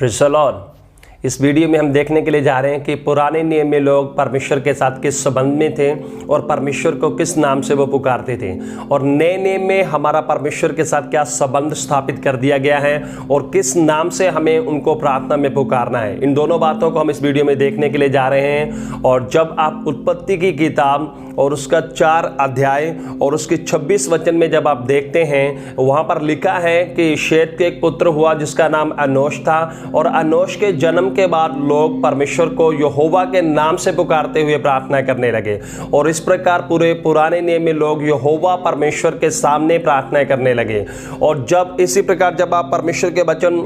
Praise the Lord. इस video में हम देखने के लिए जा रहे हैं कि पुराने नियम में लोग परमेश्वर के साथ किस संबंध में थे और परमेश्वर को किस नाम से वो पुकारते थे, और नए नियम में हमारा परमेश्वर के साथ क्या संबंध स्थापित कर दिया गया है और किस नाम से हमें उनको प्रार्थना में पुकारना है। इन दोनों बातों को हम इस वीडियो में देखने के लिए जा रहे हैं। और जब आप उत्पत्ति की किताब और उसका 4 अध्याय और उसके 26 वचन में जब आप देखते हैं, वहाँ पर लिखा है कि शेत के एक पुत्र हुआ जिसका नाम अनोश था, और अनोश के जन्म के बाद लोग परमेश्वर को यहोवा के नाम से पुकारते हुए प्रार्थना करने लगे। और इस प्रकार पूरे पुराने नियम में लोग यहोवा परमेश्वर के सामने प्रार्थना करने लगे। और जब इसी प्रकार जब आप परमेश्वर के वचन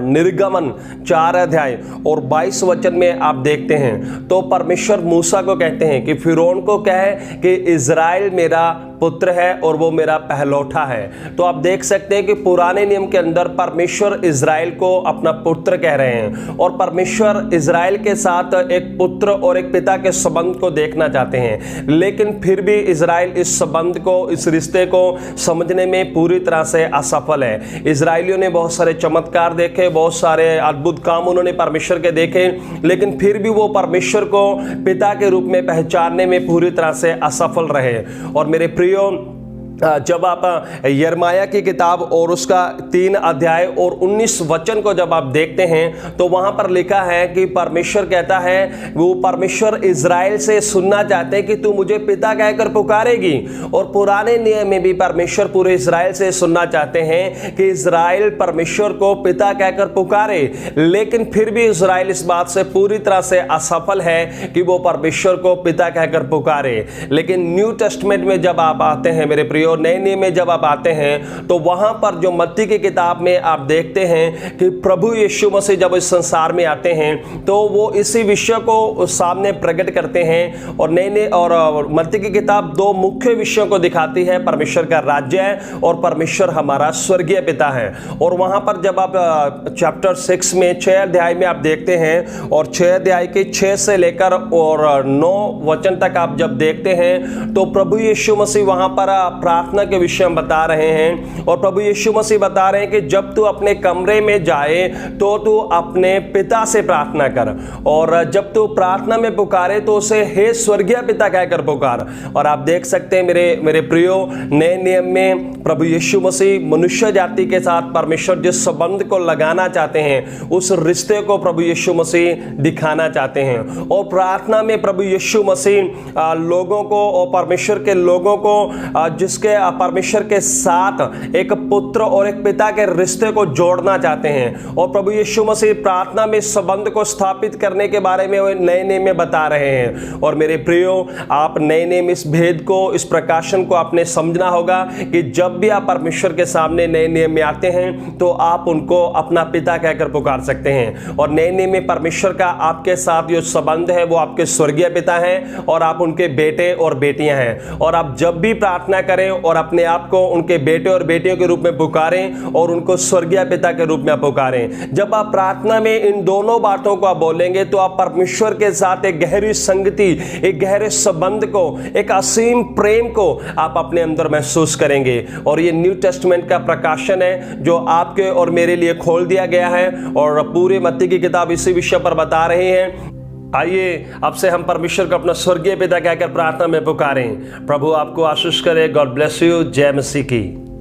निर्गमन 4 अध्याय और 22 वचन में आप देखते हैं, तो परमेश्वर मूसा को कहते हैं कि फिरौन को कहे कि इज़राइल मेरा पुत्र है और वो मेरा पहलौठा है। तो आप देख सकते हैं कि पुराने नियम के अंदर परमेश्वर इज़राइल को अपना पुत्र कह रहे हैं, और परमेश्वर इज़राइल के साथ एक पुत्र और एक पिता के संबंध को देखना चाहते हैं। लेकिन फिर भी इज़राइल इस संबंध को, इस रिश्ते को समझने में पूरी तरह से असफल है। इज़राइलियों ने बहुत सारे चमत्कार देखे, बहुत सारे अद्भुत काम उन्होंने परमेश्वर के देखे, लेकिन फिर भी वो परमेश्वर को पिता के रूप में पहचानने में पूरी तरह से असफल रहे। और मेरे प्रियो, जब आप यिर्मयाह की किताब और उसका 3 अध्याय और 19 वचन को जब आप देखते हैं, तो वहां पर लिखा है कि परमेश्वर कहता है, वो परमेश्वर इज़राइल से सुनना चाहते हैं कि तू मुझे पिता कहकर पुकारेगी। और पुराने नियम में भी परमेश्वर पूरे इज़राइल से सुनना चाहते हैं कि इज़राइल परमेश्वर को पिता कहकर पुकारे, लेकिन फिर भी इज़राइल इस बात से पूरी तरह से असफल है कि वो परमेश्वर को पिता कहकर पुकारे। लेकिन न्यू टेस्टमेंट में जब आप आते हैं मेरे प्रिय, और नए नियम में जब आप आते हैं, तो वहां पर जो मत्ती की किताब में आप देखते हैं कि प्रभु यीशु मसीह जब इस संसार में आते हैं, तो वो इसी विषय को सामने प्रकट करते हैं। और नए और मत्ती की किताब 2 मुख्य विषयों को दिखाती है, परमेश्वर का राज्य और परमेश्वर हमारा स्वर्गीय पिता है। और वहां पर जब आप चैप्टर 6 में 6 अध्याय में आप देखते हैं, और 6 अध्याय के 6 से लेकर और 9 वचन तक आप जब देखते हैं, तो प्रभु यीशु मसीह वहां पर प्रार्थना के विषय में बता रहे हैं। और प्रभु यीशु मसीह बता रहे हैं कि जब तू अपने कमरे में जाए तो तू अपने पिता से प्रार्थना कर, और जब तू प्रार्थना में पुकारे तो उसे हे स्वर्गीय पिता कहकर पुकार। और आप देख सकते हैं मेरे प्रियो, नए नियम में प्रभु यीशु मसीह मनुष्य जाति के साथ परमेश्वर जिस संबंध को लगाना चाहते हैं, उस रिश्ते को प्रभु यीशु मसीह दिखाना चाहते हैं। और प्रार्थना में प्रभु यीशु मसीह लोगों को और परमेश्वर के लोगों को जिसके परमेश्वर के साथ एक पुत्र और एक पिता के रिश्ते को जोड़ना चाहते हैं। और प्रभु यीशु मसीह प्रार्थना में संबंध को स्थापित करने के बारे में नए नियम में बता रहे हैं। और मेरे प्रियो, आप नए नियम इस भेद को, इस प्रकाशन को आपने समझना होगा कि जब भी आप परमेश्वर के सामने नए नियम में आते हैं, तो आप उनको अपना पिता कहकर पुकार सकते हैं। और नए नियम में परमेश्वर का आपके साथ जो संबंध है वो आपके स्वर्गीय पिता हैं, और आप उनके बेटे और बेटियां हैं। और आप जब भी प्रार्थना करें और अपने आप को उनके बेटे और बेटियों के रूप में पुकारें और उनको स्वर्गीय पिता के रूप में पुकारें। जब आप प्रार्थना में इन दोनों बातों को आप बोलेंगे, तो आप परमेश्वर के साथ एक गहरी संगति, एक गहरे संबंध को, एक असीम प्रेम को आप अपने अंदर महसूस करेंगे। और ये न्यू टेस्टमेंट का प्रकाशन है जो आपके और मेरे लिए खोल दिया गया है, और पूरे मत्ती की किताब इसी विषय पर बता रही है। आइए अब से हम परमेश्वर को अपना स्वर्गीय पिता कहकर प्रार्थना में पुकारें। प्रभु आपको आशीष करे। God bless you. जय मसीह की।